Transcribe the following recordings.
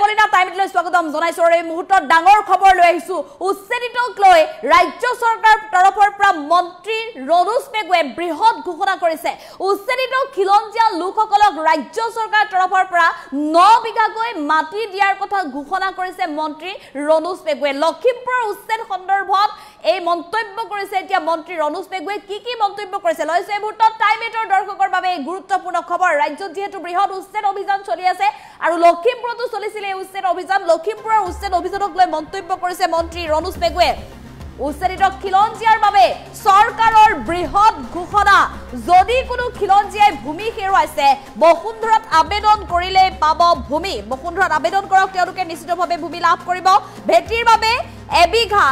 Paulina টাইমলৈ স্বাগতম জনাইছো এই মুহূৰ্তত ডাঙৰ খবৰ লৈ আহিছো উচ্ছেদিতক লৈ ৰাজ্য চৰকাৰ তৰফৰ পৰা মন্ত্ৰী ৰনোজ পেগুৱে বৃহৎ ঘোষণা কৰিছে উচ্ছেদিত খিলঞ্জীয়া লোকসকলক ৰাজ্য চৰকাৰ তৰফৰ পৰা 9 বিঘাকৈ মাটি দিয়াৰ কথা ঘোষণা কৰিছে মন্ত্ৰী ৰনোজ পেগুৱে লখিমপুৰৰ উচ্ছেদ সন্দৰ্ভত এই মন্তব্য কৰিছে এতিয়া মন্ত্ৰী ৰনোজ পেগুৱে কি মন্তব্য কৰিছে লৈছে এই মুহূৰ্তত টাইমেটৰ দৰ্শকৰ বাবে গুৰুত্বপূৰ্ণ খবৰ ৰাজ্যত যেহেতু বৃহৎ উচ্ছেদ অভিযান চলি আছে আৰু লখিমপুৰতো চলিছিল এই উচ্ছেদ অভিযান লখিমপুৰৰ উচ্ছেদ অভিযানক লৈ মন্তব্য কৰিছে মন্ত্ৰী ৰনোজ পেগুৱে উচ্ছেদিত খিলঞ্জীয়াৰ বাবে চৰকাৰৰ বৃহৎ ঘোষণা যদি কোনো খিলঞ্জীয়াই ভূমি হেৰুৱাইছে বসুন্ধৰাত আবেদন কৰিলে পাব ভূমি বসুন্ধৰাত আবেদন কৰক তেওঁলোকে নিশ্চিতভাৱে ভূমি লাভ কৰিব ভেটিৰ বাবে এবিঘা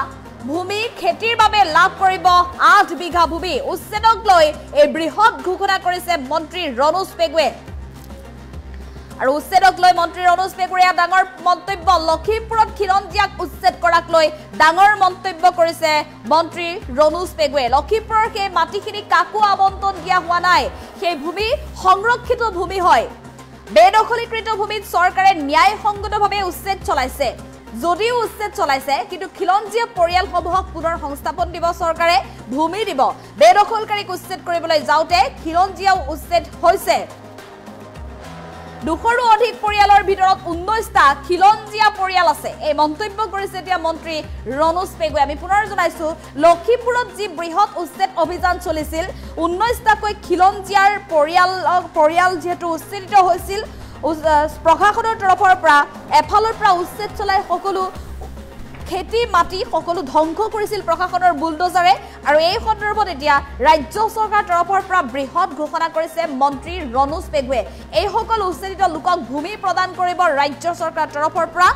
ভূমি খেতিৰ বাবে লাভ কৰিব 8 বিঘা ভূমি উচ্ছেদক লৈ এই বৃহৎ ঘোষণা কৰিছে মন্ত্ৰী ৰনোজ পেগুৱে আৰু উচ্ছেদক লৈ মন্ত্ৰী ৰনোজ পেগুৱে ডাঙৰ মন্তব্য লখিমপুৰত খিলঞ্জীয়াক উচ্ছেদ কৰাক লৈ ডাঙৰ মন্তব্য কৰিছে মন্ত্ৰী ৰনোজ পেগুৱে লখিমপুৰৰ সেই মাটিখিনি কাকো আবণ্টন দিয়া হোৱা নাই সেই ভূমি সংৰক্ষিত ভূমি হয় বেদখলীকৃত ভূমিত চৰকাৰে ন্যায়সংগতভাৱে উচ্ছেদ চলাইছে যদিও উচ্ছেদ চলাইছে কিন্তু খিলঞ্জীয়া পৰিয়ালসমূহক পুনৰ সংস্থাপন দিব চৰকাৰে ভূমি দিব বেদখলকাৰীক উচ্ছেদ কৰিবলৈ যাওঁতে খিলঞ্জীয়াও উচ্ছেদ হৈছে 200ৰো অধিক পৰিয়ালৰ ভিতৰত 19টা খিলঞ্জীয়া পৰিয়াল আছে এই মন্তব্য কৰিছে এতিয়া মন্ত্ৰী ৰনোজ পেগুৱে আমি পুনৰ জনাইছো লখিমপুৰত যি বৃহৎ উচ্ছেদ অভিযান চলিছিল 19টাকৈ খিলঞ্জীয়াৰ পৰিয়াল যেহেতু উচ্ছেদিত হৈছিল প্ৰশাসনৰ তৰফৰ পৰা এফালৰ পৰা উচ্ছেদ চলাই সকলো খেতি মাটি সকলো ধ্বংস কৰিছিল প্ৰশাসনৰ বুলডোজাৰে আৰু এই সন্দৰ্ভত এতিয়া ৰাজ্য চৰকাৰ তৰফৰ পৰা বৃহৎ ঘোষণা কৰিছে মন্ত্ৰী ৰনোজ পেগুৱে এই সকল উচ্ছেদিত লোকক ভূমি প্ৰদান কৰিব ৰাজ্য চৰকাৰ তৰফৰ পৰা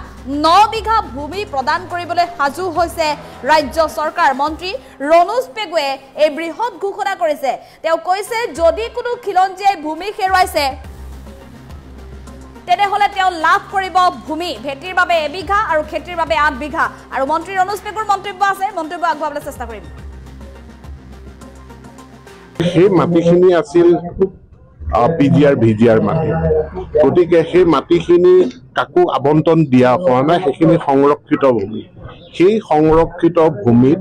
9 বিঘা ভূমি প্ৰদান কৰিবলৈ সাজু হৈছে ৰাজ্য চৰকাৰ মন্ত্ৰী ৰনোজ পেগুৱে এই বৃহৎ ঘোষণা কৰিছে তেওঁ কৈছে যদি কোনো খিলঞ্জীয়াই ভূমি হেৰুৱাইছে তেনেহলে তেওঁ লাভ কৰিব ভূমি ভেটিৰ বাবে এবিঘা আৰু খেতিৰ বাবে 8 বিঘা আৰু মন্ত্ৰী ৰনোজ পেগুৰ মন্তব্য আছে মন্তব্য আগবঢ়াবলৈ চেষ্টা কৰিম সেই মাটিখিনি আছিল পিজিআৰ ভিজিআৰ মাটি গতিকে সেই মাটিখিনি কাকো আবণ্টন দিয়া হোৱা নাই সেইখিনি সংৰক্ষিত ভূমি সেই সংৰক্ষিত ভূমিত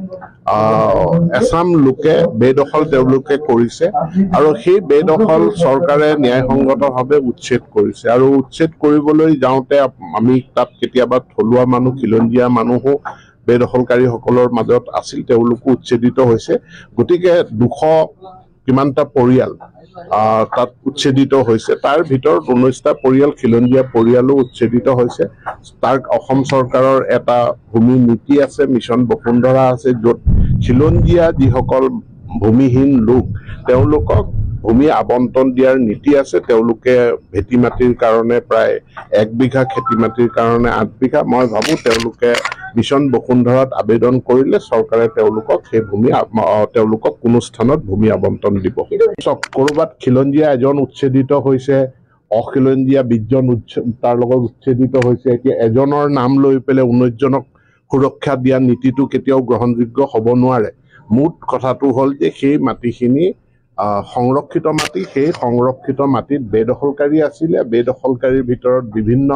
এছাম লোকে বেদখল তেওঁলোকে কৰিছে আৰু সেই বেদখল চৰকাৰে ন্যায়সংগতভাৱে উচ্ছেদ কৰিছে আৰু উচ্ছেদ কৰিবলৈ যাওঁতে আমি তাত কেতিয়াবা থলুৱা মানুহ খিলঞ্জীয়া মানুহো বেদখলকাৰীসকলৰ মাজত আছিল তেওঁলোকো উচ্ছেদিত হৈছে গতিকে 200 কিমানটা পৰিয়াল তাত উচ্ছেদিত হৈছে তাৰ ভিতৰত 19টা পৰিয়াল খিলঞ্জীয়া পৰিয়ালো উচ্ছেদিত হৈছে তাৰ অসম চৰকাৰৰ এটা ভূমি নীতি আছে মিছন বসুন্ধৰা আছে য'ত খিলঞ্জীয়া যিসকল ভূমিহীন লোক তেওঁলোকক ভূমি আবণ্টন দিয়াৰ নীতি আছে তেওঁলোকে ভেটি মাটিৰ কাৰণে প্ৰায় 1 বিঘা খেতি মাটিৰ কাৰণে 8 বিঘা মই ভাবো তেওঁলোকে মিছন বসুন্ধৰাত আবেদন কৰিলে চৰকাৰে তেওঁলোকক সেই ভূমি তেওঁলোকক কোনো স্থানত ভূমি আবণ্টন দিব কৰবাত খিলঞ্জীয়া এজন উচ্ছেদিত হৈছে অখিলঞ্জীয়া 20 জন তাৰ লগত উচ্ছেদিত হৈছে এতিয়া এজনৰ নাম লৈ পেলে 19 জনক সুৰক্ষা দিয়া নীতিটো কেতিয়াও গ্ৰহণযোগ্য হ'ব নোৱাৰে মুঠ কথাটো হ'ল যে সেই মাটিখিনি সংৰক্ষিত মাটি সেই সংৰক্ষিত মাটিত বেদখলকাৰী আছিলে বেদখলকাৰীৰ ভিতৰত বিভিন্ন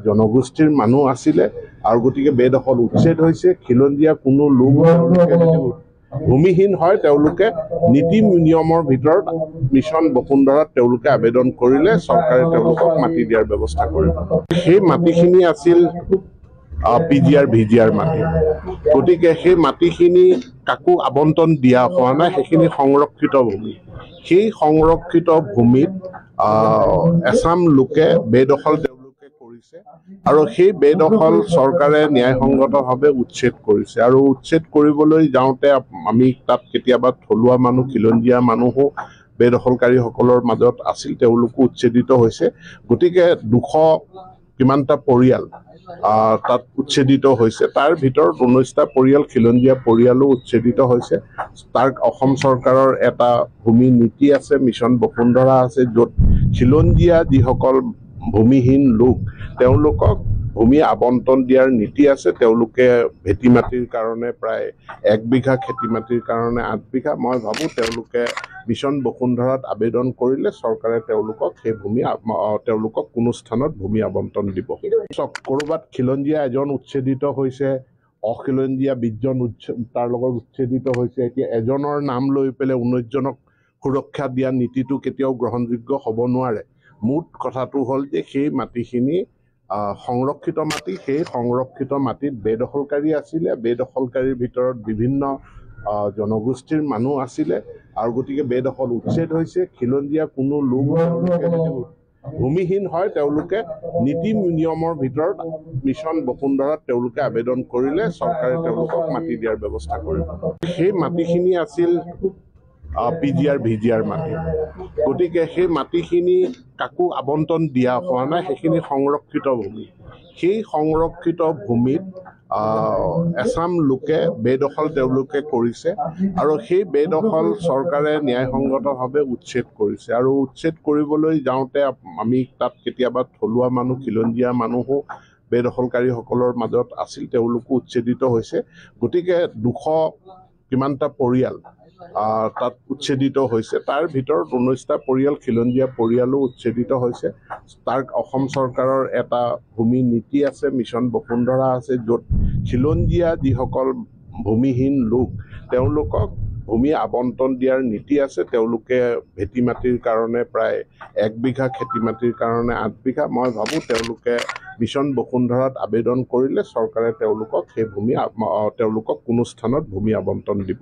জনগোষ্ঠীৰ মানুহ আছিলে আৰু গতিকে বেদখল উচ্ছেদ হৈছে খিলঞ্জীয়া কোনো লোক ভূমিহীন হয় তেওঁলোকে নীতি নিয়মৰ ভিতৰত মিছন বসুন্ধৰাত তেওঁলোকে আবেদন কৰিলে চৰকাৰে তেওঁলোকক মাটি দিয়াৰ ব্যৱস্থা কৰিব সেই মাটিখিনি আছিল পিজিআৰ ভিজিআৰ মাটি গতিকে সেই মাটিখিনি কাকো আবণ্টন দিয়া হোৱা নাই সেইখিনি সংৰক্ষিত ভূমি সেই সংৰক্ষিত ভূমিত এছাম লোকে বেদখল তেওঁলোকে কৰিছে আৰু সেই বেদখল চৰকাৰে ন্যায়সংগতভাৱে উচ্ছেদ কৰিছে আৰু উচ্ছেদ কৰিবলৈ যাওঁতে আমি তাত কেতিয়াবা থলুৱা মানুহ খিলঞ্জীয়া মানুহো বেদখলকাৰীসকলৰ মাজত আছিল তেওঁলোকো উচ্ছেদিত হৈছে গতিকে 200 কিমানটা পৰিয়াল তাত উচ্ছেদিত হৈছে তাৰ ভিতৰত 19টা পৰিয়াল খিলঞ্জীয়া পৰিয়ালো উচ্ছেদিত হৈছে তাৰ অসম চৰকাৰৰ এটা ভূমি নীতি আছে মিছন বসুন্ধৰা আছে য'ত খিলঞ্জীয়া যিসকল ভূমিহীন লোক তেওঁলোকক ভূমি আবণ্টন দিয়াৰ নীতি আছে তেওঁলোকে ভেটি মাটিৰ কাৰণে প্ৰায় 1 বিঘা খেতি মাটিৰ কাৰণে 8 বিঘা মই ভাবো তেওঁলোকে মিছন বসুন্ধৰাত আবেদন কৰিলে চৰকাৰে তেওঁলোকক সেই ভূমি তেওঁলোকক কোনো স্থানত ভূমি আবণ্টন দিব। ক'ৰবাত খিলঞ্জীয়া এজন উচ্ছেদিত হৈছে, অখিলঞ্জীয়া 20জন তাৰ লগত উচ্ছেদিত হৈছে। এতিয়া এজনৰ নাম লৈ পেলাই 19জনক সুৰক্ষা দিয়া নীতিটো কেতিয়াও গ্ৰহণযোগ্য হ'ব নোৱাৰে। মুঠ কথাটো হ'ল যে সেই মাটিখিনি সংৰক্ষিত মাটি, সেই সংৰক্ষিত মাটিত বেদখলকাৰী আছিলে, বেদখলকাৰীৰ ভিতৰত বিভিন্ন জনগোষ্ঠীৰ মানুহ আছিলে আৰু গতিকে বেদখল উচ্ছেদ হৈছে। খিলঞ্জীয়া কোনো লোক ভূমিহীন হয়, তেওঁলোকে নীতি নিয়মৰ ভিতৰত মিছন বসুন্ধৰাত তেওঁলোকে আবেদন কৰিলে চৰকাৰে তেওঁলোকক মাটি দিয়াৰ ব্যৱস্থা কৰিব। সেই মাটিখিনি আছিল PGR VGR মাটি, গতিকে সেই মাটিখিনি কাকো আবণ্টন দিয়া হোৱা নাই, সেইখিনি সংৰক্ষিত ভূমি। সেই সংৰক্ষিত ভূমিত এছাম লোকে বেদখল তেওঁলোকে কৰিছে আৰু সেই বেদখল চৰকাৰে ন্যায়সংগতভাৱে উচ্ছেদ কৰিছে। আৰু উচ্ছেদ কৰিবলৈ যাওঁতে আমি তাত কেতিয়াবা থলুৱা মানুহ, খিলঞ্জীয়া মানুহো বেদখলকাৰীসকলৰ মাজত আছিল, তেওঁলোকো উচ্ছেদিত হৈছে। গতিকে 200 কিমানটা পৰিয়াল তাত উচ্ছেদিত হৈছে, তাৰ ভিতৰত 19টা পৰিয়াল খিলঞ্জীয়া পৰিয়ালো উচ্ছেদিত হৈছে। তাৰ অসম চৰকাৰৰ এটা ভূমি নীতি আছে, মিছন বসুন্ধৰা আছে, য'ত খিলঞ্জীয়া যিসকল ভূমিহীন লোক তেওঁলোকক ভূমি আবণ্টন দিয়াৰ নীতি আছে। তেওঁলোকে ভেটি মাটিৰ কাৰণে প্ৰায় 1 বিঘা, খেতি মাটিৰ কাৰণে 8 বিঘা। মই ভাবোঁ তেওঁলোকে মিছন বসুন্ধৰাত আবেদন কৰিলে চৰকাৰে তেওঁলোকক সেই ভূমি তেওঁলোকক কোনো স্থানত ভূমি আবণ্টন দিব।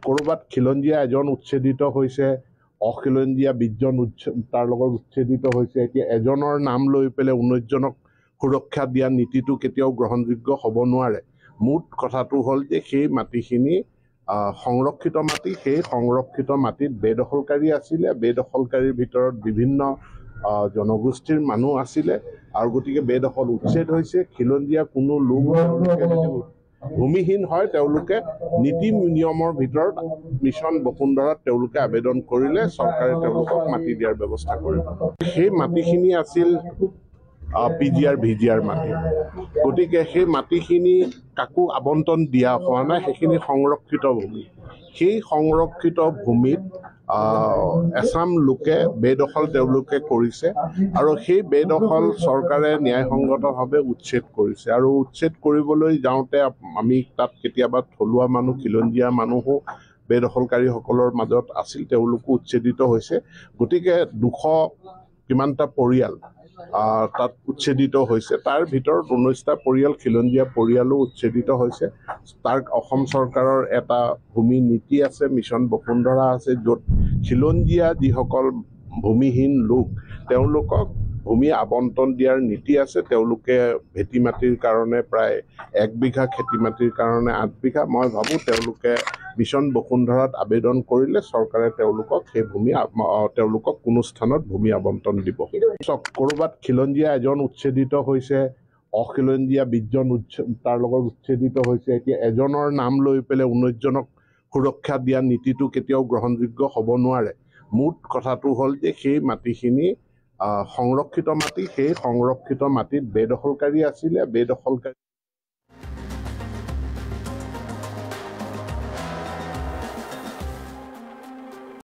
ক'ৰবাত খিলঞ্জীয়া এজন উচ্ছেদিত হৈছে, অখিলঞ্জীয়া 20জন তাৰ লগত উচ্ছেদিত হৈছে। এতিয়া এজনৰ নাম লৈ পেলাই 19জনক সুৰক্ষা দিয়া নীতিটো কেতিয়াও গ্ৰহণযোগ্য হ'ব নোৱাৰে। মুঠ কথাটো হ'ল যে সেই মাটিখিনি সংৰক্ষিত মাটি, সেই সংৰক্ষিত মাটিত বেদখলকাৰী আছিলে, বেদখলকাৰীৰ ভিতৰত বিভিন্ন জনগোষ্ঠীৰ মানুহ আছিলে আৰু গতিকে বেদখল উচ্ছেদ হৈছে। খিলঞ্জীয়া কোনো লোক ভূমিহীন হয়, তেওঁলোকে নীতি নিয়মৰ ভিতৰত মিছন বসুন্ধৰাত তেওঁলোকে আবেদন কৰিলে চৰকাৰে তেওঁলোকক মাটি দিয়াৰ ব্যৱস্থা কৰিব। সেই মাটিখিনি আছিল PGR VGR মাটি, গতিকে সেই মাটিখিনি কাকো আবণ্টন দিয়া হোৱা নাই, সেইখিনি সংৰক্ষিত ভূমি। সেই সংৰক্ষিত ভূমিত এছাম লোকে বেদখল তেওঁলোকে কৰিছে আৰু সেই বেদখল চৰকাৰে ন্যায়সংগতভাৱে উচ্ছেদ কৰিছে। আৰু উচ্ছেদ কৰিবলৈ যাওঁতে আমি তাত কেতিয়াবা থলুৱা মানুহ, খিলঞ্জীয়া মানুহো বেদখলকাৰীসকলৰ মাজত আছিল, তেওঁলোকো উচ্ছেদিত হৈছে। গতিকে 200 কিমানটা পৰিয়াল তাত উচ্ছেদিত হৈছে, তাৰ ভিতৰত 19টা পৰিয়াল খিলঞ্জীয়া পৰিয়ালো উচ্ছেদিত হৈছে। তাৰ অসম চৰকাৰৰ এটা ভূমি নীতি আছে, মিছন বসুন্ধৰা আছে, য'ত খিলঞ্জীয়া যিসকল ভূমিহীন লোক তেওঁলোকক ভূমি আবণ্টন দিয়াৰ নীতি আছে। তেওঁলোকে ভেটি মাটিৰ কাৰণে প্ৰায় 1 বিঘা, খেতি মাটিৰ কাৰণে 8 বিঘা। মই ভাবোঁ তেওঁলোকে মিছন বসুন্ধৰাত আবেদন কৰিলে চৰকাৰে তেওঁলোকক সেই ভূমি তেওঁলোকক কোনো স্থানত ভূমি আবণ্টন দিব। ক'ৰবাত খিলঞ্জীয়া এজন উচ্ছেদিত হৈছে, অখিলঞ্জীয়া 20জন তাৰ লগত উচ্ছেদিত হৈছে। এতিয়া এজনৰ নাম লৈ পেলাই 19জনক সুৰক্ষা দিয়া নীতিটো কেতিয়াও গ্ৰহণযোগ্য হ'ব নোৱাৰে। মুঠ কথাটো হ'ল যে সেই মাটিখিনি সংৰক্ষিত মাটি, সেই সংৰক্ষিত মাটিত বেদখলকাৰী আছিলে, বেদখলকাৰী